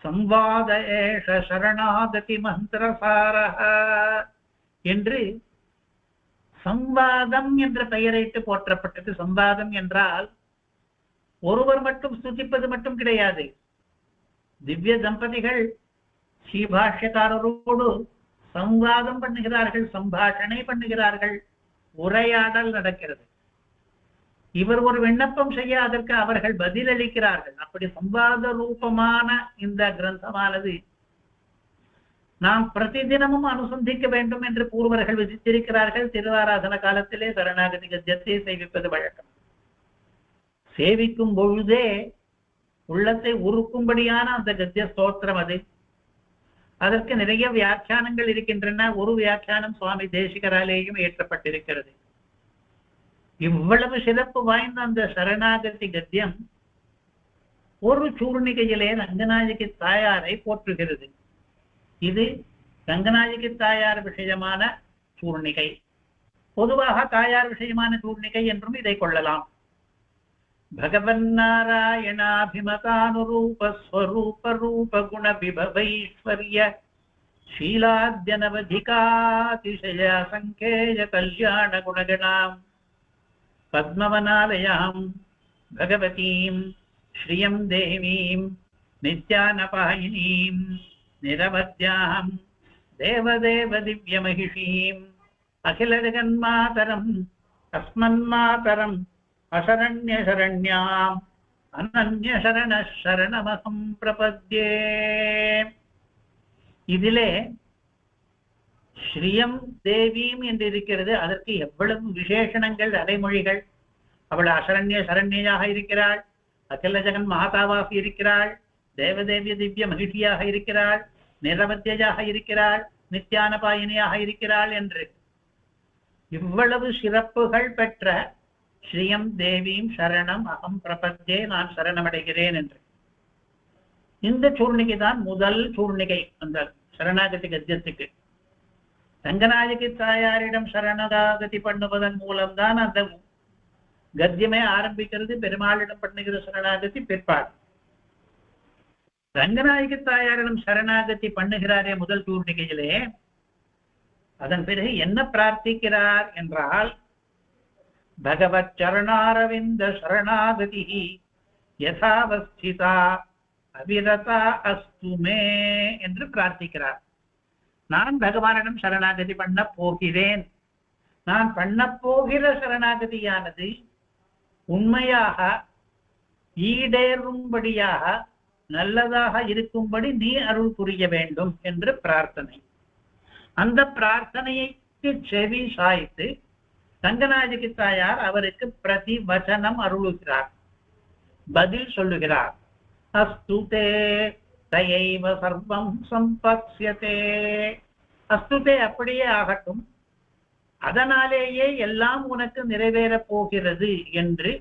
சம்வாத ஏஷ சரணாகதி மந்திரசாரஹ என்று சம்வாதம் என்ற பெயரிட்டு போற்றப்பட்டது. சம்வாதம் என்றால் ஒருவர் மட்டும் ஸ்துதிப்பது மட்டும் கிடையாது. திவ்ய தம்பதிகள் ஸ்ரீபாஷ்யக்காரரோடு சம்வாதம் பண்ணுகிறார்கள், சம்பாஷணை பண்ணுகிறார்கள், உரையாடல் நடக்கிறது. இவர் ஒரு விண்ணப்பம் செய்ய அதற்கு அவர்கள் பதிலளிக்கிறார்கள். அப்படி சம்வாத ரூபமான இந்த கிரந்தமானது நாம் பிரதிதினமும் அனுசந்திக்க வேண்டும் என்று பூர்வர்கள் விதித்திருக்கிறார்கள். திருவாராதன காலத்திலே சரணாகதி கத்தியத்தை சேவிப்பது வழக்கம். சேவிக்கும் பொழுதே உள்ளத்தை உருக்கும்படியான அந்த கத்திய ஸ்தோத்திரம் அது. அதற்கு நிறைய வியாக்கியானங்கள் இருக்கின்றன. ஒரு வியாக்கியானம் சுவாமி தேசிகராலேயும் ஏற்றப்பட்டிருக்கிறது. இவ்வளவு சிறப்பு வாய்ந்த அந்த சரணாகதி கத்தியம் ஒரு சூர்ணிகையிலே ரங்கநாயகி தாயாரை போற்றுகிறது. இது ரங்கநாயகி தாயார் விஷயமான சூர்ணிகை. பொதுவாக தாயார் விஷயமான சூர்ணிகை என்றும் இதை கொள்ளலாம். பகவன் நாராயணாபிமதானுரூப ஸ்வரூப ரூப குண விபவைஸ்வர்ய ஷீலாத்யனவதிகாதிசய சங்கேய கல்யாண குணகணாம் பத்மவனாலயாம் பகவதீம் ஸ்ரீயம் தேவீம் நித்யானபாயினீம் நிரவத்யாம் தேவதேவ திவ்யமகிஷீம் அகில ஜகன்மாதரம் அஸ்மன்மாதரம் அசரண்ய சரண்யாம் அனன்ய சரண சரணமகம் பிரபத்யே. இதிலே ஸ்ரீயம் தேவீம் என்று இருக்கிறது. அதற்கு எவ்வளவு விசேஷணங்கள், அடைமொழிகள். அவள் அசரண்ய சரண்யாக இருக்கிறாள், அகில ஜெகன் மாதாவாக இருக்கிறாள், தேவதேவிய திவ்ய மகிழ்ச்சியாக இருக்கிறாள், நிரவத்தியாக இருக்கிறாள், நித்யானபாயினியாக இருக்கிறாள் என்று இவ்வளவு சிறப்புகள் பெற்ற ஸ்ரீயம் தேவீம் சரணம் அகம் பிரபத்யே, நான் சரணமடைகிறேன் என்று. இந்த சூர்ணிகை தான் முதல் சூர்ணிகை அந்த சரணாகதி கத்தியத்துக்கு. ரங்கநாயகி தாயாரிடம் சரணாகதி பண்ணுவதன் மூலம்தான் அந்த கத்தியமே ஆரம்பிக்கிறது. பெருமாளிடம் பண்ணுகிற சரணாகதி பிற்பாடு. ரங்கநாயகி தாயாரிடம் சரணாகதி பண்ணுகிறாரே முதல் சூர்ணிகையிலே, அதன் பிறகு என்ன பிரார்த்திக்கிறார் என்றால், பகவத் சரணாரவிந்த சரணாகதி யதாவஸ்திதா அவிரதா அஸ்துமே என்று பிரார்த்திக்கிறார். நான் பகவானிடம் சரணாகதி பண்ண போகிறேன். நான் பண்ண போகிற சரணாகதியானது உண்மையாக ஈடேறும்படியாக நல்லதாக இருக்கும்படி நீ அருள் புரிய வேண்டும் என்று பிரார்த்தனை. அந்த பிரார்த்தனைக்கு செவி சாய்த்து ரங்கநாயகி தாயார் அவருக்கு பிரதி வச்சனம் அருளுகிறார், பதில் சொல்லுகிறார். அஸ்துதே தயைவ சர்வம் சம்பத்ஸ்யதே. அஸ்துதே, அப்படியே ஆகட்டும், அதனாலேயே எல்லாம் உனக்கு நிறைவேறப் போகிறது என்று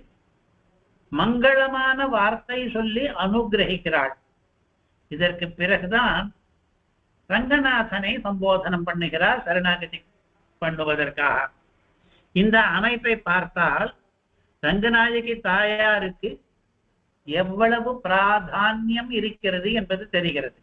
மங்களமான வார்த்தை சொல்லி அனுகிரகிக்கிறாள். இதற்கு பிறகுதான் ரங்கநாதனை சம்போதனம் பண்ணுகிறார் சரணாகதி பண்ணுவதற்காக. இந்த அமைப்பை பார்த்தால் ரங்கநாயகி தாயாருக்கு எவ்வளவு பிராதான்யம் இருக்கிறது என்பது தெரிகிறது.